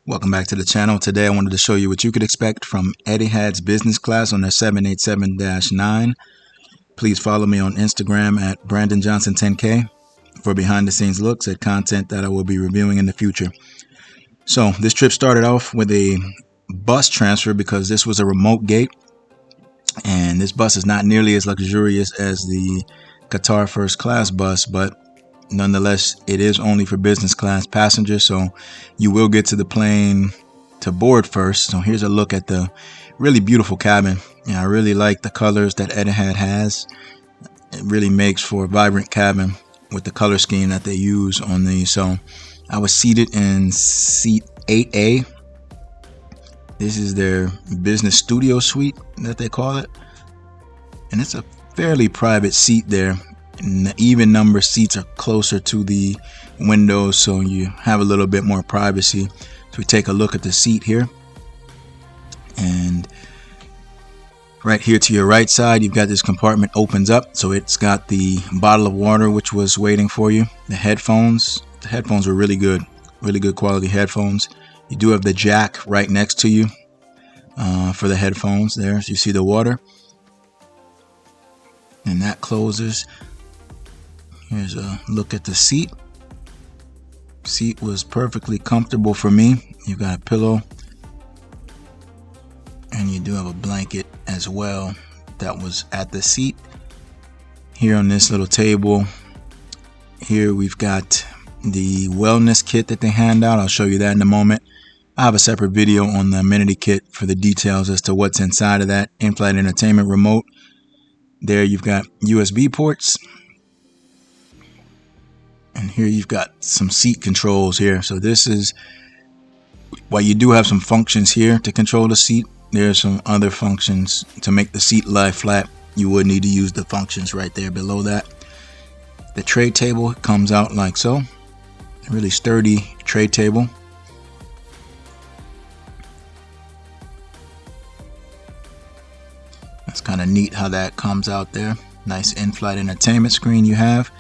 Welcome back to the channel. Today I wanted to show you what you could expect from Etihad's business class on their 787-9. Please follow me on Instagram at BrandonJohnson10K for behind the scenes looks at content that I will be reviewing in the future. So this trip started off with a bus transfer because this was a remote gate, and this bus is not nearly as luxurious as the Qatar first class bus, but nonetheless, it is only for business class passengers, so you will get to the plane to board first. So here's a look at the really beautiful cabin. I really like the colors that Etihad has. It really makes for a vibrant cabin with the color scheme that they use on these. So I was seated in seat 8A. This is their business studio suite that they call it, and it's a fairly private seat there. And the even number seats are closer to the windows, so you have a little bit more privacy. So we take a look at the seat here, and right here to your right side, you've got this compartment opens up, so it's got the bottle of water which was waiting for you. The headphones were really good quality headphones. You do have the jack right next to you for the headphones there. So you see the water, and that closes. Here's a look at the seat. Seat was perfectly comfortable for me. You've got a pillow, and you do have a blanket as well that was at the seat. Here on this little table, here we've got the wellness kit that they hand out. I'll show you that in a moment. I have a separate video on the amenity kit for the details as to what's inside of that. In-flight entertainment remote. There you've got USB ports. And here you've got some seat controls here. So this is, while you do have some functions here to control the seat, there's some other functions to make the seat lie flat. You would need to use the functions right there below that. The tray table comes out like so. A really sturdy tray table. That's kind of neat how that comes out there. Nice in-flight entertainment screen you have.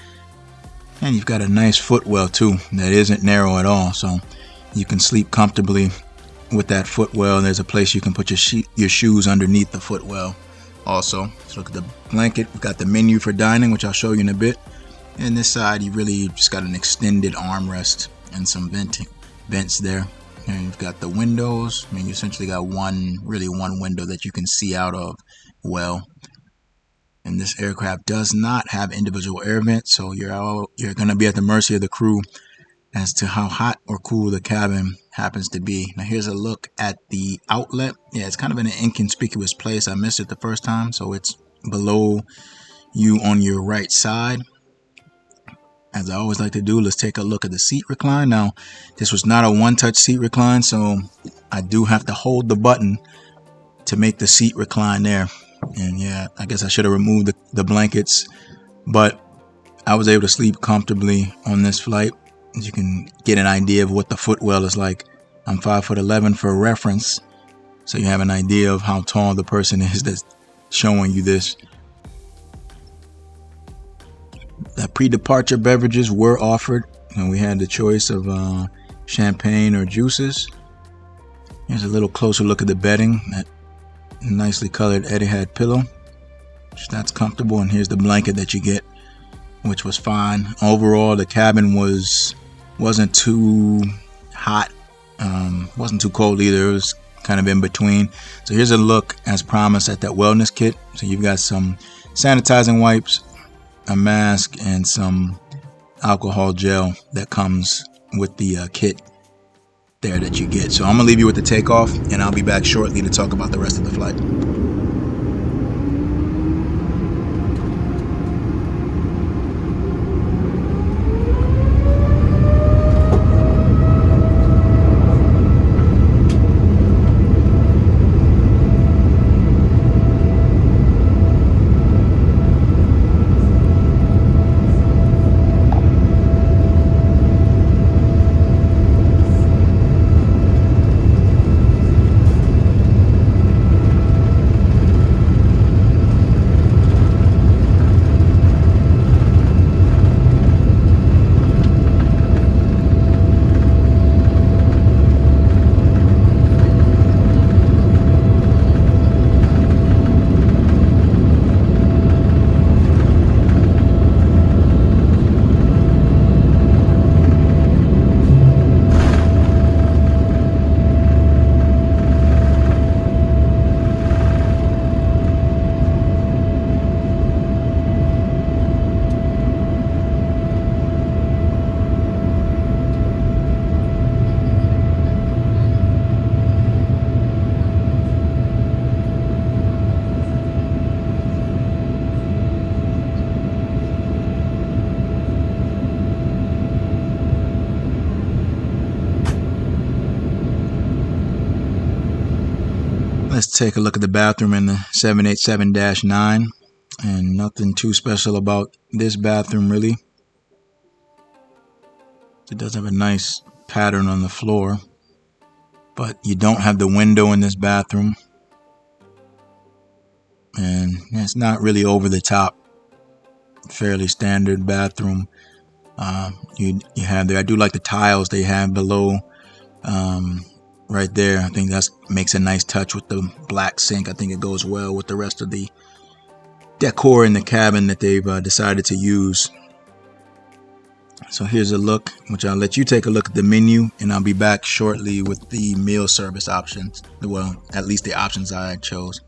And you've got a nice footwell too that isn't narrow at all, so you can sleep comfortably with that footwell. There's a place you can put your shoes underneath the footwell also. So look at the blanket. We've got the menu for dining, which I'll show you in a bit. And this side, you really just got an extended armrest and some vents there. And you've got the windows. I mean, you essentially got one window that you can see out of well. And this aircraft does not have individual air vents, so you're going to be at the mercy of the crew as to how hot or cool the cabin happens to be. Now here's a look at the outlet. Yeah, it's kind of in an inconspicuous place. I missed it the first time, so it's below you on your right side. As I always like to do, let's take a look at the seat recline. Now, this was not a one-touch seat recline, so I do have to hold the button to make the seat recline there. And yeah, I guess I should have removed the blankets, but I was able to sleep comfortably on this flight. You can get an idea of what the footwell is like. I'm 5'11" for reference, so you have an idea of how tall the person is that's showing you this. The pre-departure beverages were offered, and we had the choice of champagne or juices. Here's a little closer look at the bedding. That nicely colored Etihad pillow, that's comfortable. And here's the blanket that you get, which was fine. Overall, the cabin wasn't too hot, wasn't too cold either. It was kind of in between. So here's a look, as promised, at that wellness kit. So you've got some sanitizing wipes, a mask, and some alcohol gel that comes with the kit there that you get. So I'm gonna leave you with the takeoff, and I'll be back shortly to talk about the rest of the flight. Let's take a look at the bathroom in the 787-9, and nothing too special about this bathroom really. It does have a nice pattern on the floor, but you don't have the window in this bathroom, and it's not really over the top. Fairly standard bathroom. You have there. I do like the tiles they have below, right there. I think that makes a nice touch with the black sink. I think it goes well with the rest of the decor in the cabin that they've decided to use. So here's a look, which I'll let you take a look at the menu, and I'll be back shortly with the meal service options. Well, at least the options I chose.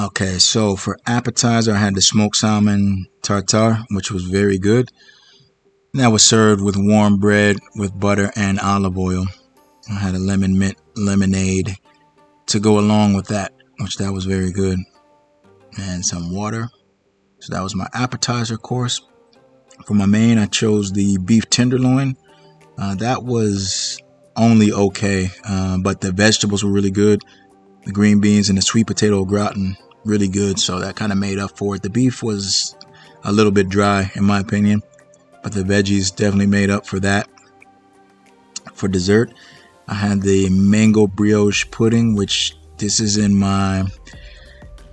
Okay, so for appetizer, I had the smoked salmon tartare, which was very good. That was served with warm bread with butter and olive oil. I had a lemon mint lemonade to go along with that, which that was very good, and some water. So that was my appetizer course. For my main, I chose the beef tenderloin. That was only okay, but the vegetables were really good. The green beans and the sweet potato gratin, really good, so that kind of made up for it. The beef was a little bit dry in my opinion, but the veggies definitely made up for that. For dessert, I had the mango brioche pudding, which this is in my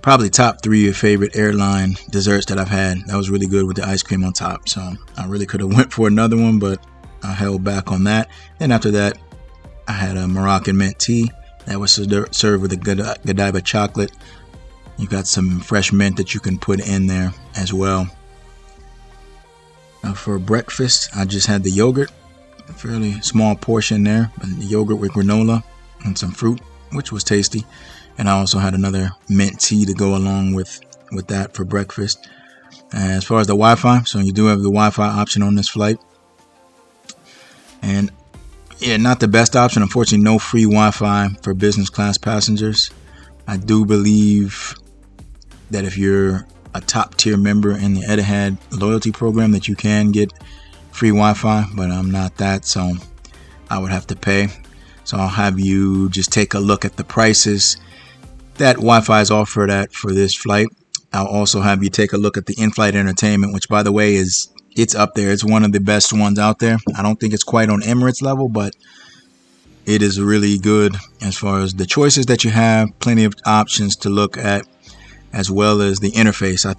probably top 3 favorite airline desserts that I've had. That was really good with the ice cream on top, so I really could have went for another one, but I held back on that. And after that, I had a Moroccan mint tea that was served with a Godiva chocolate. You got some fresh mint that you can put in there as well. For breakfast, I just had the yogurt, a fairly small portion there, but the yogurt with granola and some fruit, which was tasty. And I also had another mint tea to go along with that for breakfast. As far as the Wi-Fi, so you do have the Wi-Fi option on this flight. And yeah, not the best option. Unfortunately, no free Wi-Fi for business class passengers. I do believe that if you're a top tier member in the Etihad loyalty program, that you can get free Wi-Fi, but I'm not that, so I would have to pay. So I'll have you just take a look at the prices that Wi-Fi is offered at for this flight. I'll also have you take a look at the in-flight entertainment, which by the way it's up there. It's one of the best ones out there. I don't think it's quite on Emirates level, but it is really good as far as the choices that you have. Plenty of options to look at, as well as the interface. I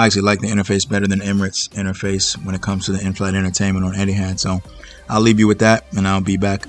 actually like the interface better than Emirates interface when it comes to the in-flight entertainment on Etihad. So I'll leave you with that, and I'll be back.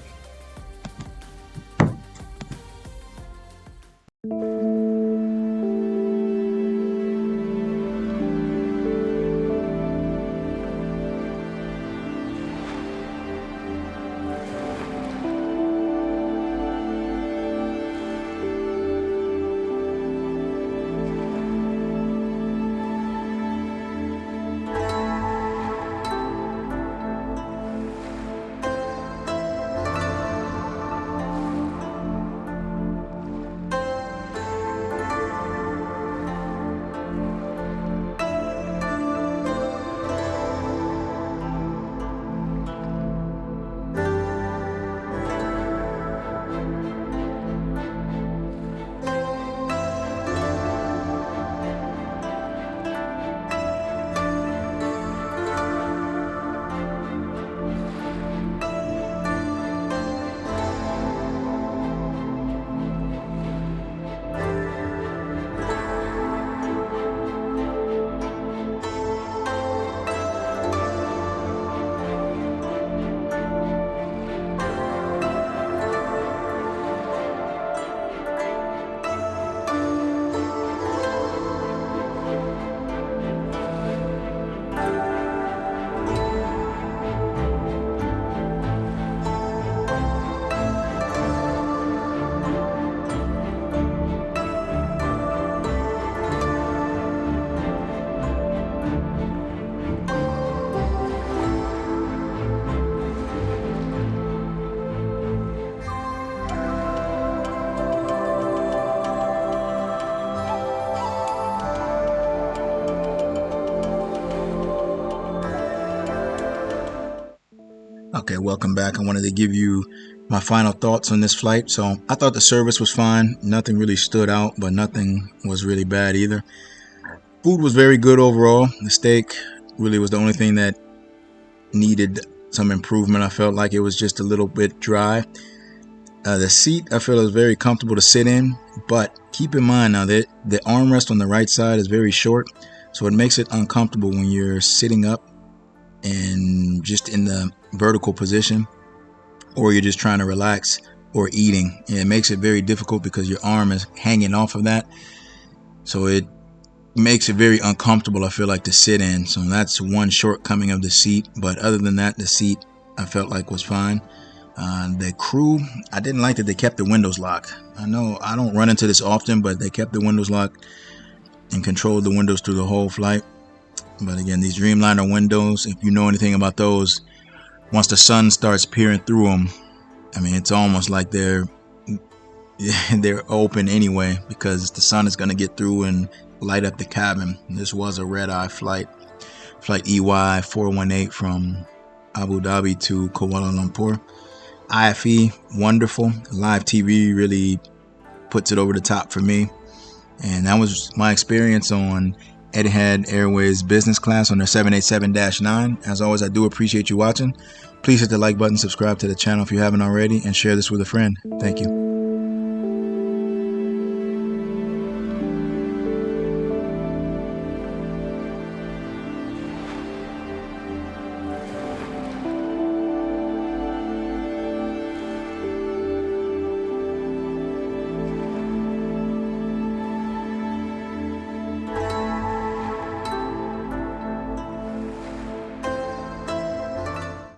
Okay, welcome back. I wanted to give you my final thoughts on this flight. So I thought the service was fine. Nothing really stood out, but nothing was really bad either. Food was very good overall. The steak really was the only thing that needed some improvement. I felt like it was just a little bit dry. The seat, I feel, is very comfortable to sit in, but keep in mind now that the armrest on the right side is very short, so it makes it uncomfortable when you're sitting up and just in the vertical position, or you're just trying to relax or eating. And it makes it very difficult because your arm is hanging off of that, so it makes it very uncomfortable, I feel like, to sit in. So that's one shortcoming of the seat, but other than that, the seat I felt like was fine. The crew, I didn't like that they kept the windows locked. I know I don't run into this often, but they kept the windows locked and controlled the windows through the whole flight. But again, these Dreamliner windows, if you know anything about those, once the sun starts peering through them, I mean, it's almost like they're open anyway, because the sun is going to get through and light up the cabin. This was a red-eye flight EY-418 from Abu Dhabi to Kuala Lumpur. IFE, wonderful. Live TV really puts it over the top for me. And that was my experience on Etihad Airways business class on their 787-9. As always, I do appreciate you watching. Please hit the like button, subscribe to the channel if you haven't already, and share this with a friend. Thank you.